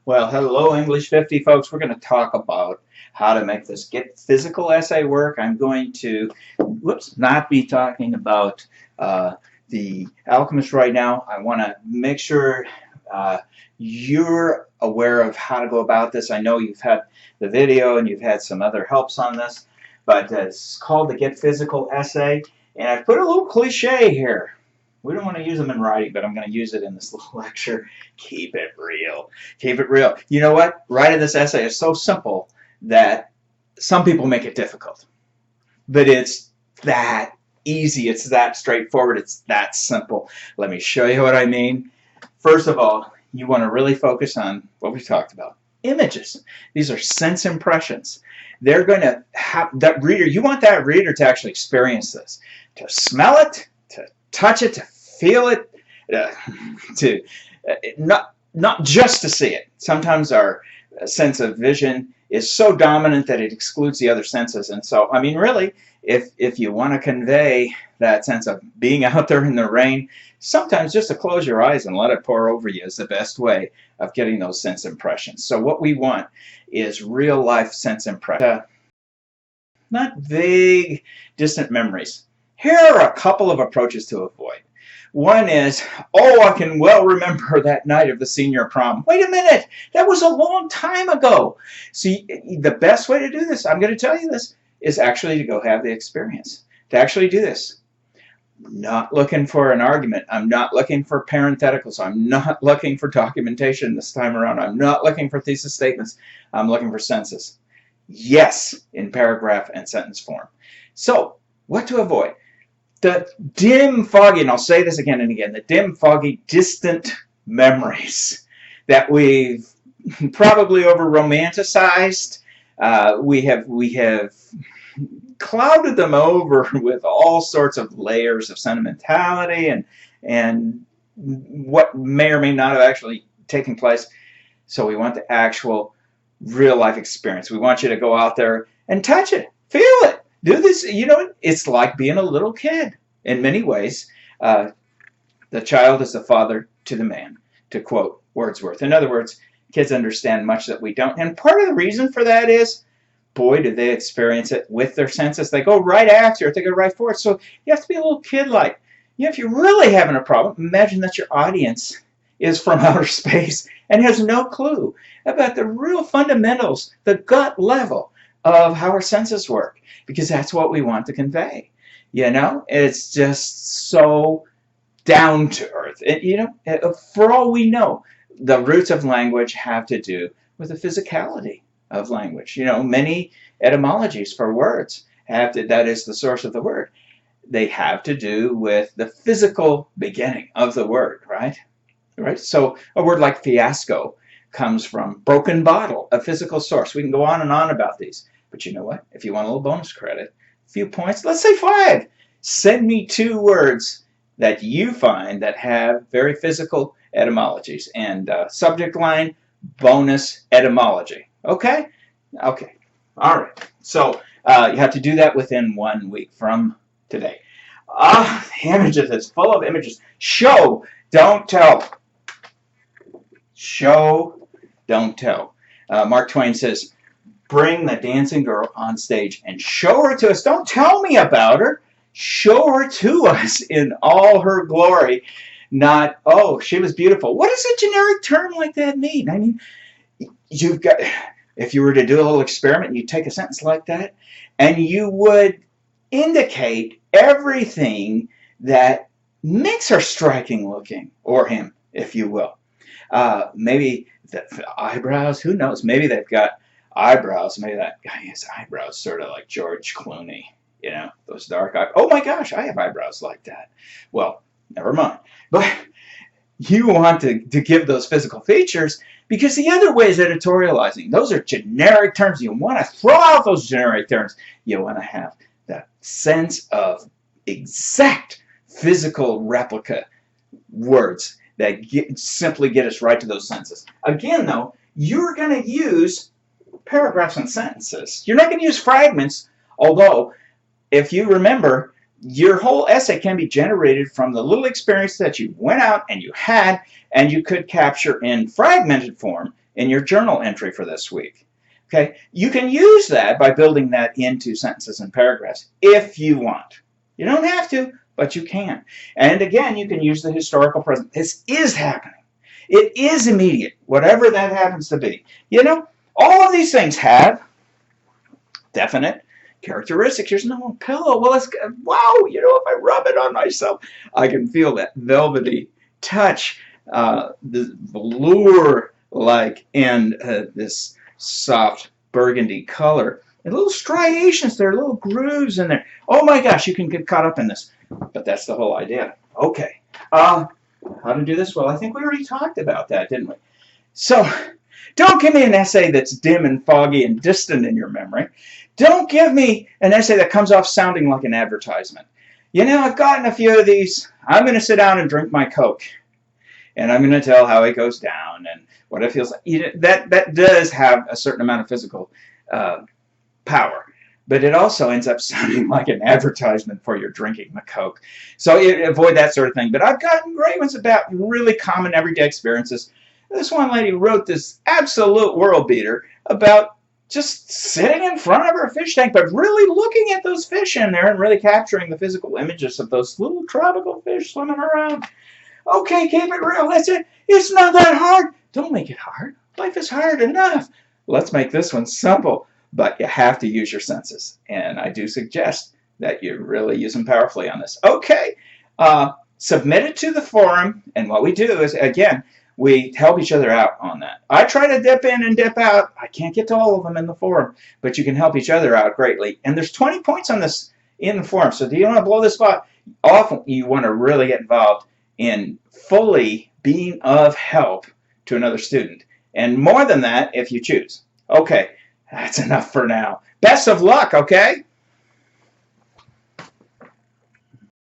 Well, hello, English 50 folks. We're going to talk about how to make this Get Physical essay work. I'm going to, not be talking about The Alchemist right now. I want to make sure you're aware of how to go about this. I know you've had the video and you've had some other helps on this, but it's called the Get Physical essay. And I've put a little cliche here. We don't want to use them in writing, but I'm going to use it in this little lecture. Keep it real. Keep it real. You know what? Writing this essay is so simple that some people make it difficult. But it's that easy. It's that straightforward. It's that simple. Let me show you what I mean. First of all, you want to really focus on what we talked about. Images. These are sense impressions. They're going to have that reader, you want that reader to actually experience this, to smell it, to touch it, to feel it, to not just to see it. Sometimes our sense of vision is so dominant that it excludes the other senses. And so, I mean, really, if you want to convey that sense of being out there in the rain, sometimes just to close your eyes and let it pour over you is the best way of getting those sense impressions. So what we want is real life sense impressions, not vague, distant memories. Here are a couple of approaches to avoid. One is, oh, I can well remember that night of the senior prom. Wait a minute, that was a long time ago. See, the best way to do this, I'm going to tell you this, is actually to go have the experience. To actually do this. I'm not looking for an argument. I'm not looking for parentheticals. I'm not looking for documentation this time around. I'm not looking for thesis statements. I'm looking for senses. Yes, in paragraph and sentence form. So, what to avoid? The dim, foggy, and I'll say this again and again, the dim, foggy, distant memories that we've probably over-romanticized. We have clouded them over with all sorts of layers of sentimentality and what may or may not have actually taken place. So we want the actual real-life experience. We want you to go out there and touch it, feel it. Do this, you know, it's like being a little kid in many ways. The child is the father to the man, to quote Wordsworth. In other words, kids understand much that we don't. And part of the reason for that is, boy, do they experience it with their senses. They go right after it. They go right for it. So you have to be a little kid-like. You know, if you're really having a problem, imagine that your audience is from outer space and has no clue about the real fundamentals, the gut level of how our senses work. Because that's what we want to convey. You know, it's just so down to earth. You know, for all we know, the roots of language have to do with the physicality of language. You know, many etymologies for words have to, that is the source of the word. They have to do with the physical beginning of the word, right? Right. So a word like fiasco comes from broken bottle, a physical source. We can go on and on about these. But you know what? If you want a little bonus credit, a few points, let's say 5. Send me 2 words that you find that have very physical etymologies. And subject line, bonus etymology. Okay? Okay. All right. So you have to do that within 1 week from today. Images. It's full of images. Show, don't tell. Show, don't tell. Mark Twain says, bring the dancing girl on stage and show her to us. Don't tell me about her. Show her to us in all her glory. Not, oh, she was beautiful. What does a generic term like that mean? I mean, you've got, if you were to do a little experiment, you'd take a sentence like that and you would indicate everything that makes her striking looking, or him, if you will. Maybe the eyebrows, who knows? Maybe they've got eyebrows. Maybe that guy has eyebrows sort of like George Clooney, you know, those dark eyes. Oh my gosh, I have eyebrows like that. Well, never mind. But you want to give those physical features, because the other way is editorializing. Those are generic terms. You want to throw out those generic terms. You want to have that sense of exact physical replica words that simply get us right to those senses. Again, though, you're going to use paragraphs and sentences. You're not going to use fragments, although, if you remember, your whole essay can be generated from the little experience that you went out and you had, and you could capture in fragmented form in your journal entry for this week. Okay, you can use that by building that into sentences and paragraphs if you want. You don't have to, but you can. And again, you can use the historical present. This is happening. It is immediate, whatever that happens to be. You know, all of these things have definite characteristics. Here's no pillow. Well, it's wow. You know, if I rub it on myself, I can feel that velvety touch, the velour-like, and this soft burgundy color. And little striations there, little grooves in there. Oh my gosh, you can get caught up in this. But that's the whole idea. Okay. How to do this? Well, I think we already talked about that, didn't we? So, don't give me an essay that's dim and foggy and distant in your memory. Don't give me an essay that comes off sounding like an advertisement. You know, I've gotten a few of these. I'm going to sit down and drink my Coke. And I'm going to tell how it goes down and what it feels like. You know, that does have a certain amount of physical power. But it also ends up sounding like an advertisement for your drinking the Coke. So avoid that sort of thing. But I've gotten great ones about really common everyday experiences. This one lady wrote this absolute world beater about just sitting in front of her fish tank, but really looking at those fish in there and really capturing the physical images of those little tropical fish swimming around. Okay, keep it real. That's it. It's not that hard. Don't make it hard. Life is hard enough. Let's make this one simple. But you have to use your senses. And I do suggest that you really use them powerfully on this. Okay. Submit it to the forum. And what we do is, again, we help each other out on that. I try to dip in and dip out. I can't get to all of them in the forum. But you can help each other out greatly. And there's 20 points on this in the forum. So do you want to blow this spot? Often you want to really get involved in fully being of help to another student. And more than that if you choose. Okay. That's enough for now. Best of luck, okay?